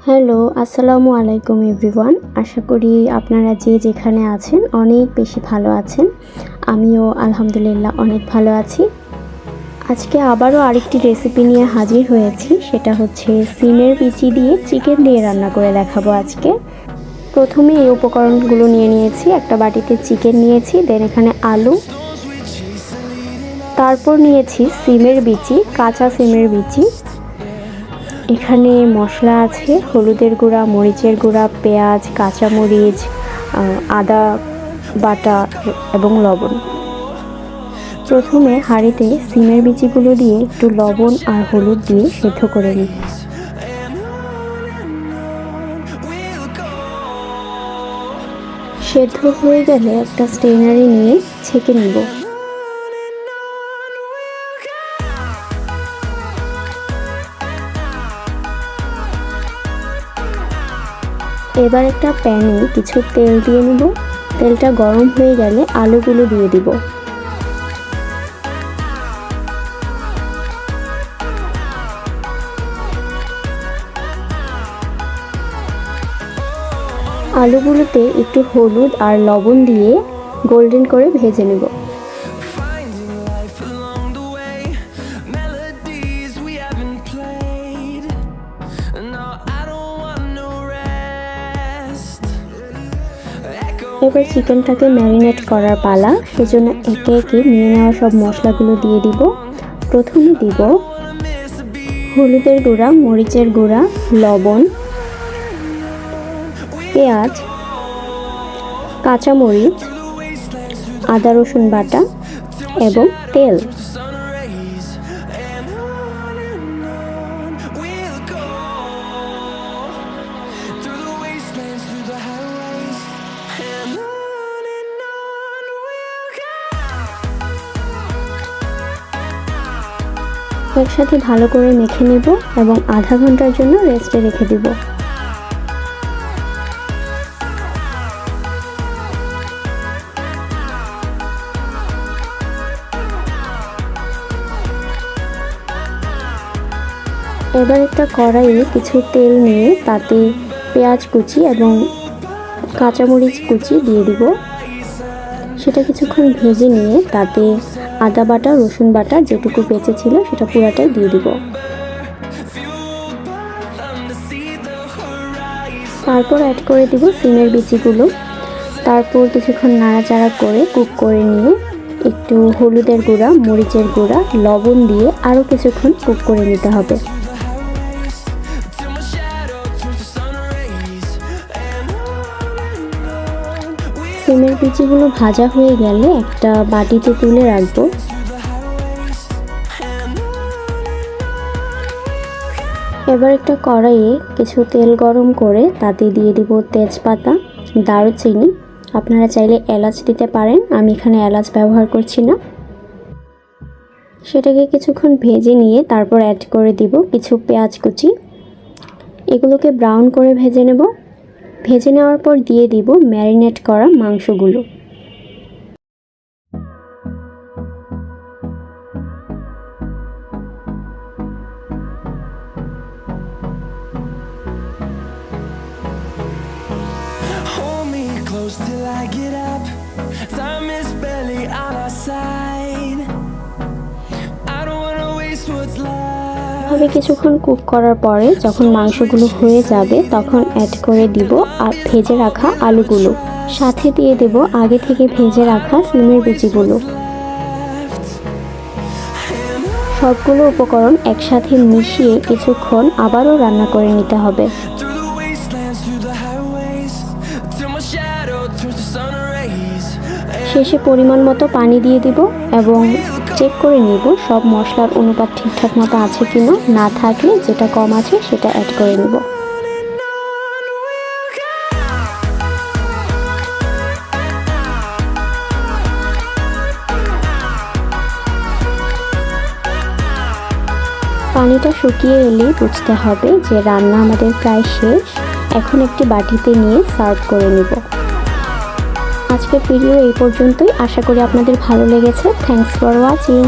Hello, আসসালামু আলাইকুম everyone. আশা করি আপনারা যে যেখানে আছেন অনেক বেশি ভালো আছেন। আমিও আলহামদুলিল্লাহ অনেক ভালো আছি। আজকে আবারও আরেকটি রেসিপি নিয়ে হাজির হয়েছি, সেটা হচ্ছে সিমের বিচি দিয়ে চিকেন দিয়ে রান্না করে দেখাবো আজকে। প্রথমে এই উপকরণগুলো নিয়ে নিয়েছি। একটা বাটিতে চিকেন নিয়েছি, দেন এখানে আলু, তারপর নিয়েছি সিমের বিচি, কাঁচা সিমের বিচি। এখানে মশলা আছে হলুদের গুঁড়া, মরিচের গুঁড়া, পেঁয়াজ, কাঁচামরিচ, আদা বাটা এবং লবণ। প্রথমে হাঁড়িতে সিমের বিচিগুলো দিয়ে একটু লবণ আর হলুদ দিয়ে সেদ্ধ করে নিই। সেদ্ধ হয়ে গেলে একটা স্ট্রেনারে নিয়ে ছেঁকে নিব। এবার একটা প্যানে কিছু তেল দিয়ে নিব। তেলটা গরম হয়ে গেলে আলুগুলো দিয়ে দিব। আলুগুলোতে একটু হলুদ আর লবণ দিয়ে গোল্ডেন করে ভেজে নেব। এবার চিকেনটাকে ম্যারিনেট করার পালা, সেজন্য একে একে নিয়ে নেওয়া সব মশলাগুলো দিয়ে দিব। প্রথমে দিব হলুদের গুঁড়া, মরিচের গুঁড়া, লবণ, পেঁয়াজ, কাঁচামরিচ, আদা রসুন বাটা এবং তেল। একসাথে ভালো করে মেখে নেব এবং আধা ঘন্টার জন্য রেস্টে রেখে দেব। এবার একটা কড়াইয়ে কিছু তেল নিয়ে তাতে পেঁয়াজ কুচি এবং কাঁচামরিচ কুচি দিয়ে দিব। সেটা কিছুক্ষণ ভেজে নিয়ে তাতে আদা বাটা, রসুন বাটা যেটুকু বেঁচে ছিল সেটা পুরাটাই দিয়ে দিব। তারপর অ্যাড করে দিব সিমের বিচিগুলো। তারপর কিছুক্ষণ নাড়াচাড়া করে কুক করে নিয়ে একটু হলুদের গুঁড়া, মরিচের গুঁড়া, লবণ দিয়ে আরও কিছুক্ষণ কুক করে নিতে হবে। সিমের বিচিগুলো ভাজা হয়ে গেলে একটা বাটিতে তুলে রাখবো। এবার একটা কড়াইয়ে কিছু তেল গরম করে তাতে দিয়ে দিব তেজপাতা, দারুচিনি, আপনারা চাইলে এলাচ দিতে পারেন, আমি এখানে এলাচ ব্যবহার করছি না। সেটাকে কিছুক্ষণ ভেজে নিয়ে তারপর অ্যাড করে দিব কিছু পেঁয়াজ কুচি। এগুলোকে ব্রাউন করে ভেজে নেব। ভেজে নেওয়ার পর দিয়ে দিব ম্যারিনেট করা মাংসগুলো। ভাবে কিছুক্ষণ কুক করার পরে যখন মাংসগুলো হয়ে যাবে তখন অ্যাড করে দিব ভেজে রাখা আলুগুলো, সাথে দিয়ে দেব আগে থেকে ভেজে রাখা সিমের বিচিগুলো। সবগুলো উপকরণ একসাথে মিশিয়ে কিছুক্ষণ আবারও রান্না করে নিতে হবে। শেষে পরিমাণ মতো পানি দিয়ে দিব এবং চেক করে নিব সব মশলার অনুপাত ঠিকঠাক মতো আছে কিনা। না থাকলে যেটা কম আছে সেটা অ্যাড করে নেব। পানিটা শুকিয়ে এলেই বুঝতে হবে যে রান্না আমাদের প্রায় শেষ। এখন একটি বাটিতে নিয়ে সার্ভ করে নেব। আজকের ভিডিও এই পর্যন্তই। আশা করি আপনাদের ভালো লেগেছে। Thanks for watching.